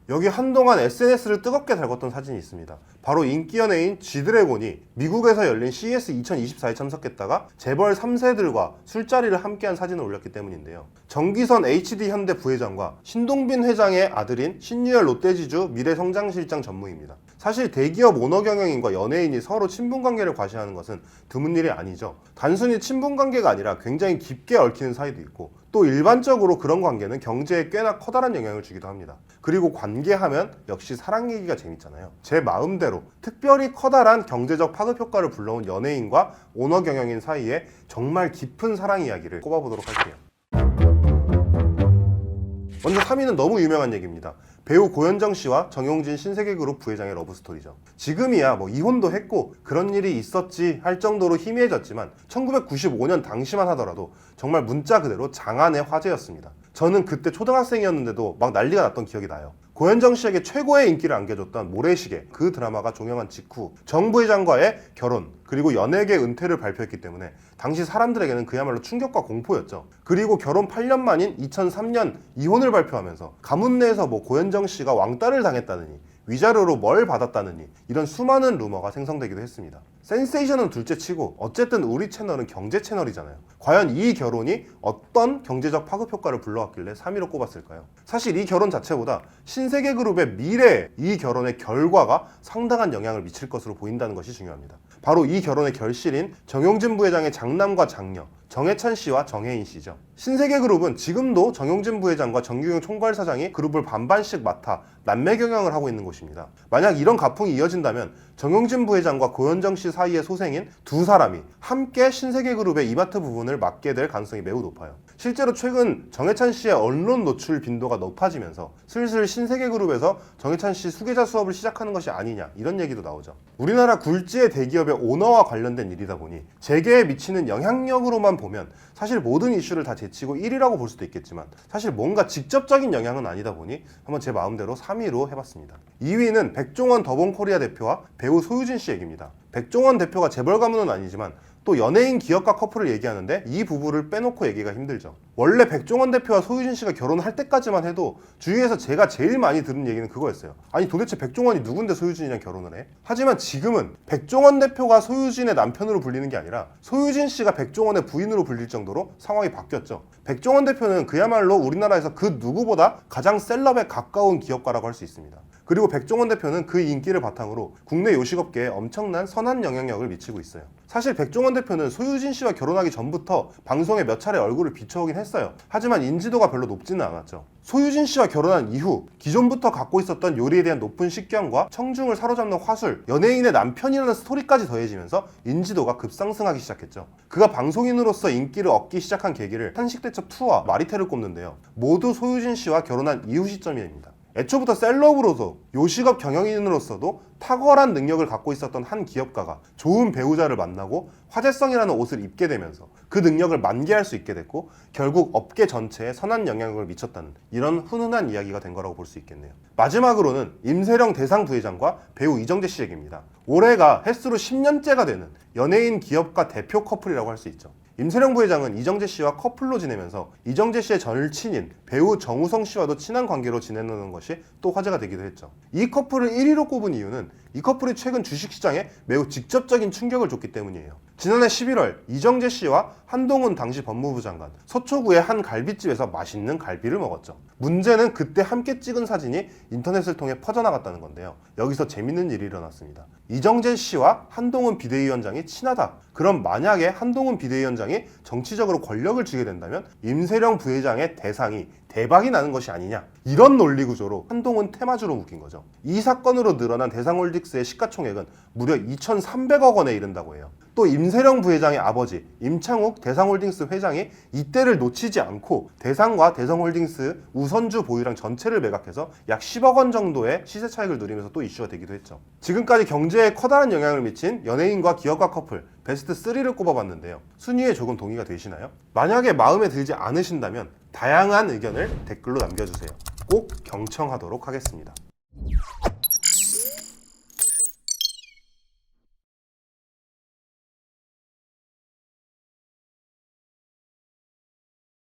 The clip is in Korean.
여기 한동안 SNS를 뜨겁게 달궜던 사진이 있습니다. 바로 인기 연예인 G드래곤이 미국에서 열린 CES 2024에 참석했다가 재벌 3세들과 술자리를 함께한 사진을 올렸기 때문인데요. 정기선 HD-현대 부회장과 신동빈 회장의 아들인 신유열 롯데지주 미래성장실장 전무입니다. 사실 대기업 오너 경영인과 연예인이 서로 친분관계를 과시하는 것은 드문 일이 아니죠. 단순히 친분관계가 아니라 굉장히 깊게 얽히는 사이도 있고, 또 일반적으로 그런 관계는 경제에 꽤나 커다란 영향을 주기도 합니다. 그리고 관계하면 역시 사랑 얘기가 재밌잖아요. 제 마음대로 특별히 커다란 경제적 파급 효과를 불러온 연예인과 오너 경영인 사이에 정말 깊은 사랑 이야기를 꼽아보도록 할게요. 먼저 3위는 너무 유명한 얘기입니다. 배우 고현정 씨와 정용진 신세계그룹 부회장의 러브스토리죠. 지금이야 이혼도 했고 그런 일이 있었지 할 정도로 희미해졌지만 1995년 당시만 하더라도 정말 문자 그대로 장안의 화제였습니다. 저는 그때 초등학생이었는데도 막 난리가 났던 기억이 나요. 고현정 씨에게 최고의 인기를 안겨줬던 모래시계, 그 드라마가 종영한 직후 정 부회장과의 결혼 그리고 연예계 은퇴를 발표했기 때문에 당시 사람들에게는 그야말로 충격과 공포였죠. 그리고 결혼 8년 만인 2003년 이혼을 발표하면서 가문 내에서 고현정 씨가 왕따를 당했다느니 위자료로 뭘 받았다느니 이런 수많은 루머가 생성되기도 했습니다. 센세이션은 둘째치고 어쨌든 우리 채널은 경제 채널이잖아요. 과연 이 결혼이 어떤 경제적 파급 효과를 불러왔길래 3위로 꼽았을까요? 사실 이 결혼 자체보다 신세계그룹의 미래에 이 결혼의 결과가 상당한 영향을 미칠 것으로 보인다는 것이 중요합니다. 바로 이 결혼의 결실인 정용진 부회장의 장남과 장녀 정해찬 씨와 정혜인 씨죠. 신세계그룹은 지금도 정용진 부회장과 정규영 총괄사장이 그룹을 반반씩 맡아 남매 경영을 하고 있는 곳입니다. 만약 이런 가풍이 이어진다면 정용진 부회장과 고현정 씨 사이의 소생인 두 사람이 함께 신세계그룹의 이마트 부분을 맡게 될 가능성이 매우 높아요. 실제로 최근 정해찬 씨의 언론 노출 빈도가 높아지면서 슬슬 신세계그룹에서 정해찬 씨 수계자 수업을 시작하는 것이 아니냐 이런 얘기도 나오죠. 우리나라 굴지의 대기업의 오너와 관련된 일이다 보니 재계에 미치는 영향력으로만 보면 사실 모든 이슈를 다 제치고 1위라고 볼 수도 있겠지만 사실 뭔가 직접적인 영향은 아니다 보니 한번 제 마음대로 3위로 해봤습니다. 2위는 백종원 더본코리아 대표와 배우 소유진 씨 얘기입니다. 백종원 대표가 재벌 가문은 아니지만 또 연예인 기업가 커플을 얘기하는데 이 부부를 빼놓고 얘기가 힘들죠. 원래 백종원 대표와 소유진 씨가 결혼할 때까지만 해도 주위에서 제가 제일 많이 들은 얘기는 그거였어요. 아니 도대체 백종원이 누군데 소유진이랑 결혼을 해? 하지만 지금은 백종원 대표가 소유진의 남편으로 불리는 게 아니라 소유진 씨가 백종원의 부인으로 불릴 정도로 상황이 바뀌었죠. 백종원 대표는 그야말로 우리나라에서 그 누구보다 가장 셀럽에 가까운 기업가라고 할 수 있습니다. 그리고 백종원 대표는 그 인기를 바탕으로 국내 요식업계에 엄청난 선한 영향력을 미치고 있어요. 사실 백종원 대표는 소유진 씨와 결혼하기 전부터 방송에 몇 차례 얼굴을 비춰오긴 했어요. 하지만 인지도가 별로 높지는 않았죠. 소유진 씨와 결혼한 이후 기존부터 갖고 있었던 요리에 대한 높은 식견과 청중을 사로잡는 화술, 연예인의 남편이라는 스토리까지 더해지면서 인지도가 급상승하기 시작했죠. 그가 방송인으로서 인기를 얻기 시작한 계기를 한식대첩2와 마리텔을 꼽는데요. 모두 소유진 씨와 결혼한 이후 시점입니다. 애초부터 셀럽으로서 요식업 경영인으로서도 탁월한 능력을 갖고 있었던 한 기업가가 좋은 배우자를 만나고 화제성이라는 옷을 입게 되면서 그 능력을 만개할 수 있게 됐고 결국 업계 전체에 선한 영향력을 미쳤다는 이런 훈훈한 이야기가 된 거라고 볼 수 있겠네요. 마지막으로는 임세령 대상 부회장과 배우 이정재 씨 얘기입니다. 올해가 횟수로 10년째가 되는 연예인 기업가 대표 커플이라고 할 수 있죠. 임세령 부회장은 이정재 씨와 커플로 지내면서 이정재 씨의 절친인 배우 정우성 씨와도 친한 관계로 지내는 것이 또 화제가 되기도 했죠. 이 커플을 1위로 꼽은 이유는 이 커플이 최근 주식시장에 매우 직접적인 충격을 줬기 때문이에요. 지난해 11월 이정재 씨와 한동훈 당시 법무부 장관 서초구의 한 갈비집에서 맛있는 갈비를 먹었죠. 문제는 그때 함께 찍은 사진이 인터넷을 통해 퍼져나갔다는 건데요. 여기서 재밌는 일이 일어났습니다. 이정재 씨와 한동훈 비대위원장이 친하다. 그럼 만약에 한동훈 비대위원장이 정치적으로 권력을 쥐게 된다면 임세령 부회장의 대상이 대박이 나는 것이 아니냐, 이런 논리 구조로 한동훈 테마주로 묶인 거죠. 이 사건으로 늘어난 대상홀딩스의 시가총액은 무려 2,300억 원에 이른다고 해요. 또 임세령 부회장의 아버지 임창욱 대상홀딩스 회장이 이때를 놓치지 않고 대상과 대상홀딩스 우선주 보유량 전체를 매각해서 약 10억 원 정도의 시세 차익을 누리면서 또 이슈가 되기도 했죠. 지금까지 경제에 커다란 영향을 미친 연예인과 기업가 커플 베스트 3를 꼽아봤는데요. 순위에 조금 동의가 되시나요? 만약에 마음에 들지 않으신다면 다양한 의견을 댓글로 남겨주세요. 꼭 경청하도록 하겠습니다.